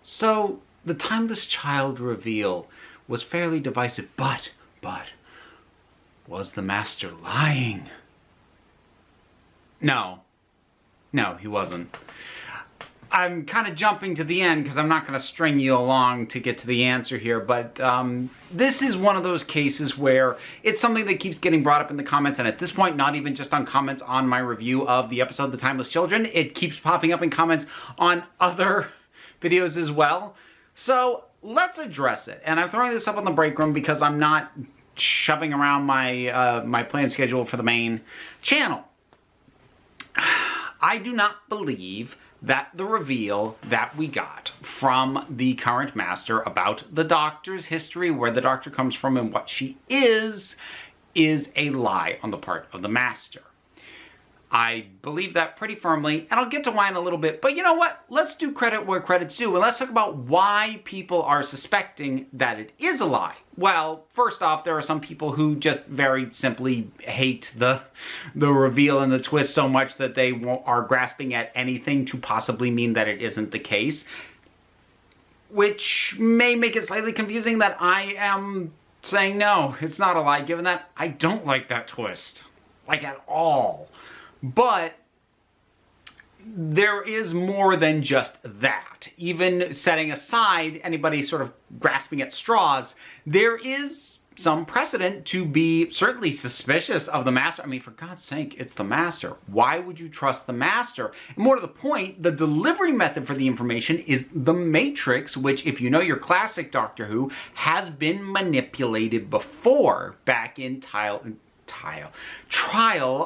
So, the timeless child reveal was fairly divisive, but, was the Master lying? No, he wasn't. I'm kind of jumping to the end because I'm not going to string you along to get to the answer here, but this is one of those cases where it's something that keeps getting brought up in the comments, and at this point, not even just on comments on my review of the episode The Timeless Children, it keeps popping up in comments on other videos as well. So let's address it, and I'm throwing this up on the break room because I'm not shoving around my my planned schedule for the main channel. I do not believe that the reveal that we got from the current Master about the Doctor's history, where the Doctor comes from and what she is a lie on the part of the Master. I believe that pretty firmly, and I'll get to why in a little bit, but you know what? Let's do credit where credit's due, and let's talk about why people are suspecting that it is a lie. Well, first off, there are some people who just very simply hate the reveal and the twist so much that they are grasping at anything to possibly mean that it isn't the case, which may make it slightly confusing that I am saying no, it's not a lie, given that I don't like that twist, like at all. But there is more than just that. Even setting aside anybody sort of grasping at straws, there is some precedent to be certainly suspicious of the Master. I mean, for God's sake, it's the Master. Why would you trust the Master? And more to the point, the delivery method for the information is the Matrix, which, if you know your classic Doctor Who, has been manipulated before back in Trial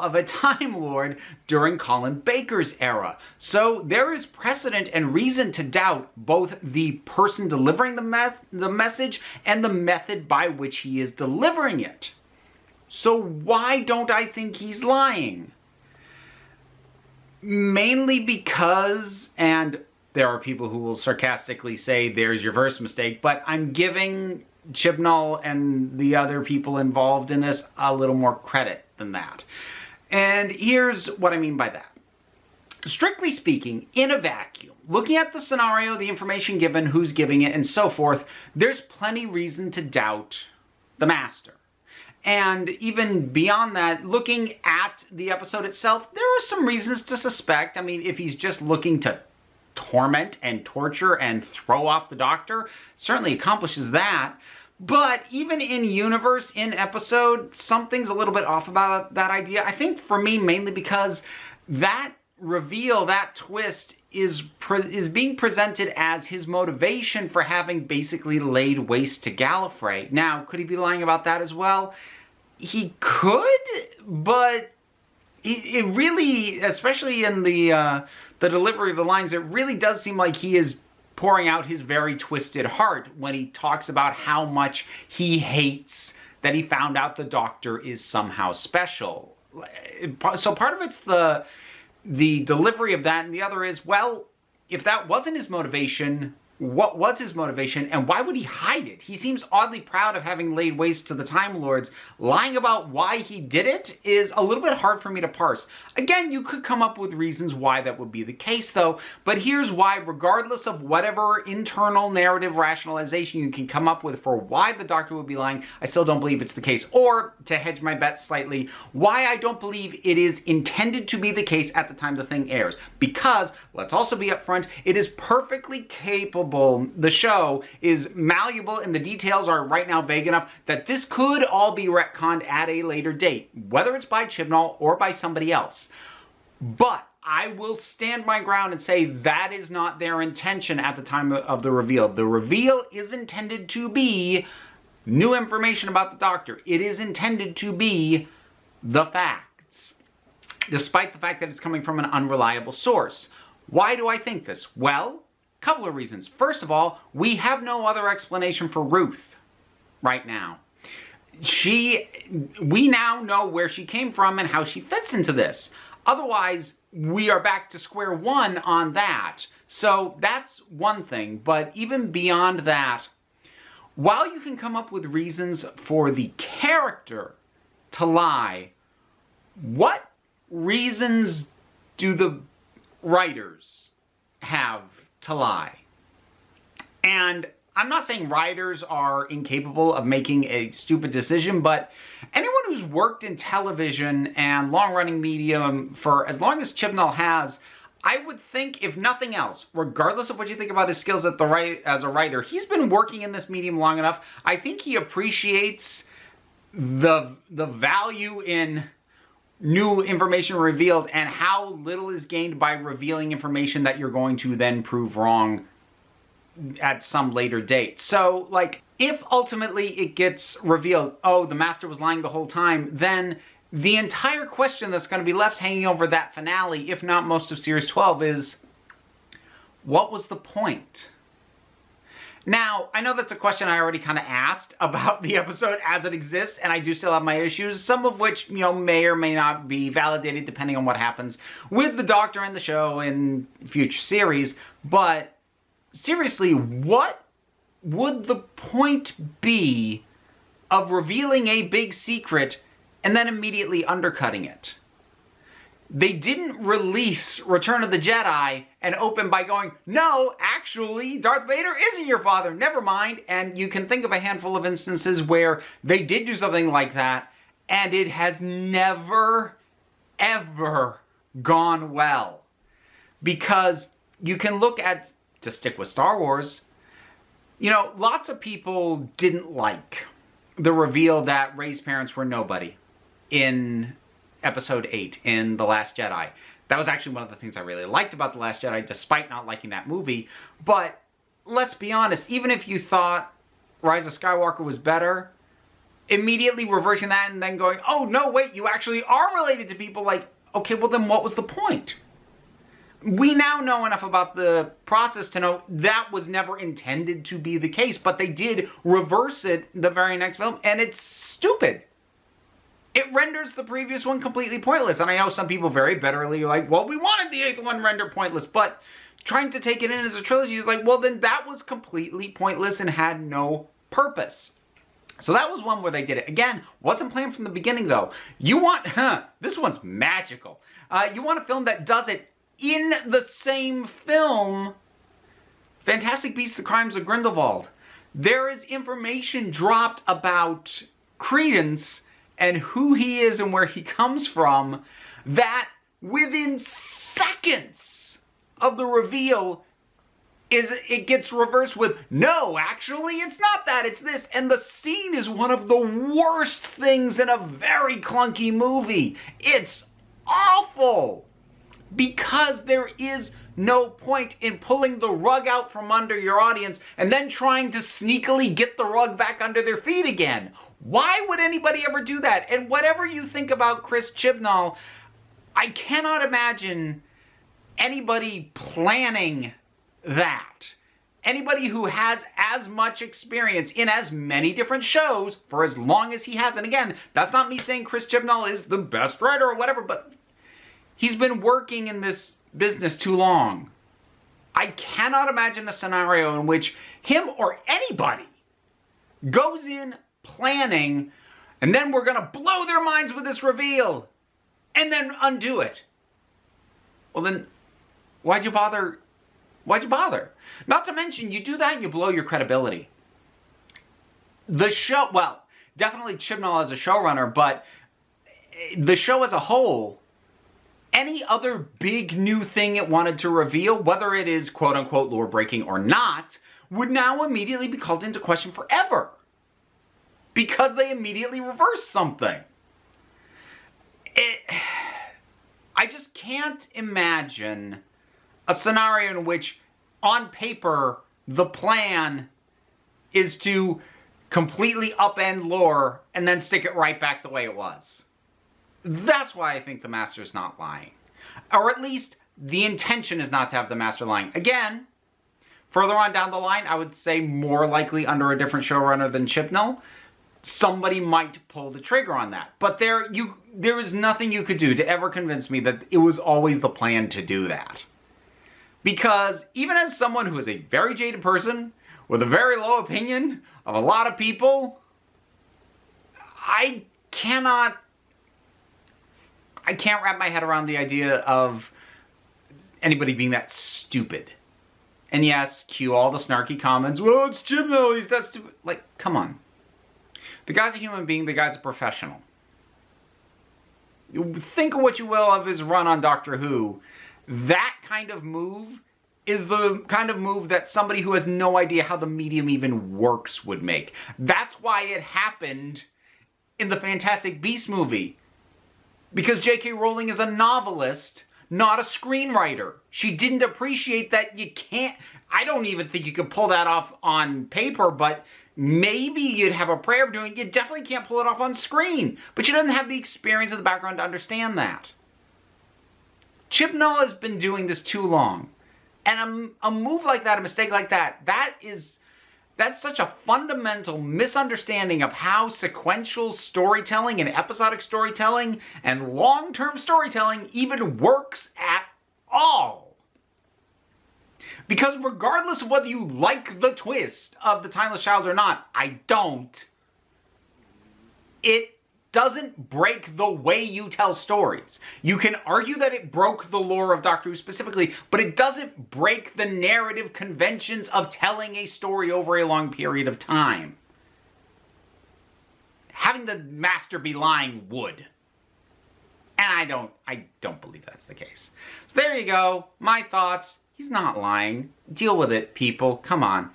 of a Time Lord during Colin Baker's era. So there is precedent and reason to doubt both the person delivering the message and the method by which he is delivering it. So why don't I think he's lying? Mainly because, and there are people who will sarcastically say there's your verse mistake, but I'm giving Chibnall and the other people involved in this a little more credit than that. And here's what I mean by that. Strictly speaking, in a vacuum, looking at the scenario, the information given, who's giving it, and so forth, there's plenty reason to doubt the Master. And even beyond that, looking at the episode itself, there are some reasons to suspect. I mean, if he's just looking to torment and torture and throw off the Doctor, certainly accomplishes that. But even in universe, in episode, something's a little bit off about that idea. I think for me, mainly because that reveal, that twist is being presented as his motivation for having basically laid waste to Gallifrey. Now, could he be lying about that as well? He could, but it really, especially in the delivery of the lines, it really does seem like he is pouring out his very twisted heart when he talks about how much he hates that he found out the Doctor is somehow special. So part of it's the delivery of that, and the other is, well, if that wasn't his motivation, what was his motivation, and why would he hide it? He seems oddly proud of having laid waste to the Time Lords. Lying about why he did it is a little bit hard for me to parse. Again, you could come up with reasons why that would be the case, though, but here's why, regardless of whatever internal narrative rationalization you can come up with for why the Doctor would be lying, I still don't believe it's the case. Or, to hedge my bet slightly, why I don't believe it is intended to be the case at the time the thing airs. Because, let's also be upfront, it is perfectly capable, the show is malleable and the details are right now vague enough that this could all be retconned at a later date, whether it's by Chibnall or by somebody else. But I will stand my ground and say that is not their intention at the time of the reveal. The reveal is intended to be new information about the Doctor. It is intended to be the facts, despite the fact that it's coming from an unreliable source. Why do I think this? Well, couple of reasons. First of all, we have no other explanation for Ruth right now. We now know where she came from and how she fits into this. Otherwise, we are back to square one on that. So that's one thing. But even beyond that, while you can come up with reasons for the character to lie, what reasons do the writers have to lie? And I'm not saying writers are incapable of making a stupid decision, but anyone who's worked in television and long-running medium for as long as Chibnall has, I would think, if nothing else, regardless of what you think about his skills as a writer, he's been working in this medium long enough. I think he appreciates the value in new information revealed and how little is gained by revealing information that you're going to then prove wrong at some later date. So, like, if ultimately it gets revealed, oh, the Master was lying the whole time, then the entire question that's going to be left hanging over that finale, if not most of Series 12, is, what was the point? Now, I know that's a question I already kind of asked about the episode as it exists, and I do still have my issues, some of which, you know, may or may not be validated depending on what happens with the Doctor and the show in future series, but seriously, what would the point be of revealing a big secret and then immediately undercutting it? They didn't release Return of the Jedi and open by going, no, actually, Darth Vader isn't your father, never mind. And you can think of a handful of instances where they did do something like that, and it has never, ever gone well. Because you can look at, to stick with Star Wars, you know, lots of people didn't like the reveal that Rey's parents were nobody in Episode 8, in The Last Jedi. That was actually one of the things I really liked about The Last Jedi, despite not liking that movie. But let's be honest, even if you thought Rise of Skywalker was better, immediately reversing that and then going, oh, no, wait, you actually are related to people, like, okay, well then what was the point? We now know enough about the process to know that was never intended to be the case, but they did reverse it the very next film, and it's stupid. It renders the previous one completely pointless, and I know some people very bitterly are like, well, we wanted the 8th one rendered pointless, but trying to take it in as a trilogy is like, well, then that was completely pointless and had no purpose. So that was one where they did it. Again, wasn't planned from the beginning, though. You want, this one's magical. You want a film that does it in the same film, Fantastic Beasts: The Crimes of Grindelwald. There is information dropped about Credence and who he is and where he comes from that within seconds of the reveal it gets reversed with, no, actually, it's not that, it's this. And the scene is one of the worst things in a very clunky movie. It's awful. Because there is no point in pulling the rug out from under your audience and then trying to sneakily get the rug back under their feet again. Why would anybody ever do that? And whatever you think about Chris Chibnall, I cannot imagine anybody planning that. Anybody who has as much experience in as many different shows for as long as he has. And again, that's not me saying Chris Chibnall is the best writer or whatever, but he's been working in this business too long. I cannot imagine a scenario in which him or anybody goes in planning, and then we're gonna blow their minds with this reveal, and then undo it. Well then, why'd you bother? Why'd you bother? Not to mention, you do that and you blow your credibility. The show, well, definitely Chibnall as a showrunner, but the show as a whole, any other big new thing it wanted to reveal, whether it is quote-unquote lore-breaking or not, would now immediately be called into question forever. Because they immediately reverse something. I just can't imagine a scenario in which, on paper, the plan is to completely upend lore and then stick it right back the way it was. That's why I think the Master's not lying. Or at least, the intention is not to have the Master lying. Again, further on down the line, I would say more likely under a different showrunner than Chibnall, somebody might pull the trigger on that. But there is nothing you could do to ever convince me that it was always the plan to do that. Because even as someone who is a very jaded person, with a very low opinion of a lot of people, I can't wrap my head around the idea of anybody being that stupid And yes, cue all the snarky comments. Well, it's Chibnall, he's that stupid. Like, come on. The guy's a human being, the guy's a professional. Think of what you will of his run on Doctor Who. That kind of move is the kind of move that somebody who has no idea how the medium even works would make. That's why it happened in the Fantastic Beasts movie. Because J.K. Rowling is a novelist, not a screenwriter. She didn't appreciate that you can't... I don't even think you could pull that off on paper, but maybe you'd have a prayer of doing it. You definitely can't pull it off on screen. But she doesn't have the experience of the background to understand that. Chibnall has been doing this too long. And a move like that, a mistake like that, that's such a fundamental misunderstanding of how sequential storytelling and episodic storytelling and long-term storytelling even works at all. Because regardless of whether you like the twist of The Timeless Child or not, I don't, it doesn't break the way you tell stories. You can argue that it broke the lore of Doctor Who specifically, but it doesn't break the narrative conventions of telling a story over a long period of time. Having the master be lying would. And I don't believe that's the case. So there you go. My thoughts. He's not lying. Deal with it, people. Come on.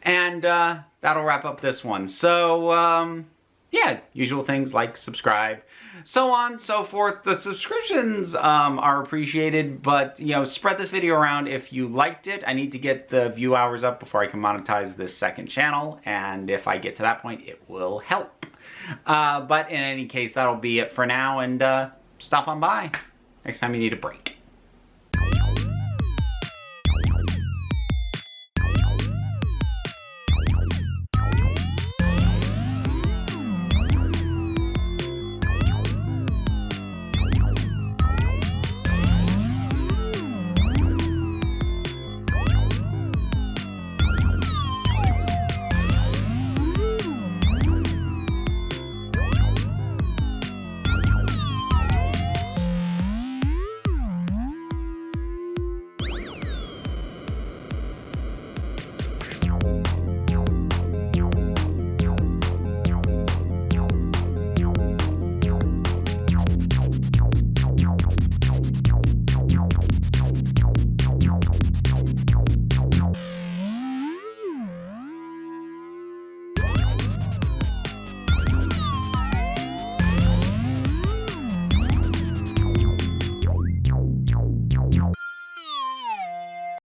And that'll wrap up this one. So, yeah, usual things like subscribe, so on, so forth. The subscriptions are appreciated, but, you know, spread this video around if you liked it. I need to get the view hours up before I can monetize this second channel, and if I get to that point, it will help. But in any case, that'll be it for now, and stop on by next time you need a break.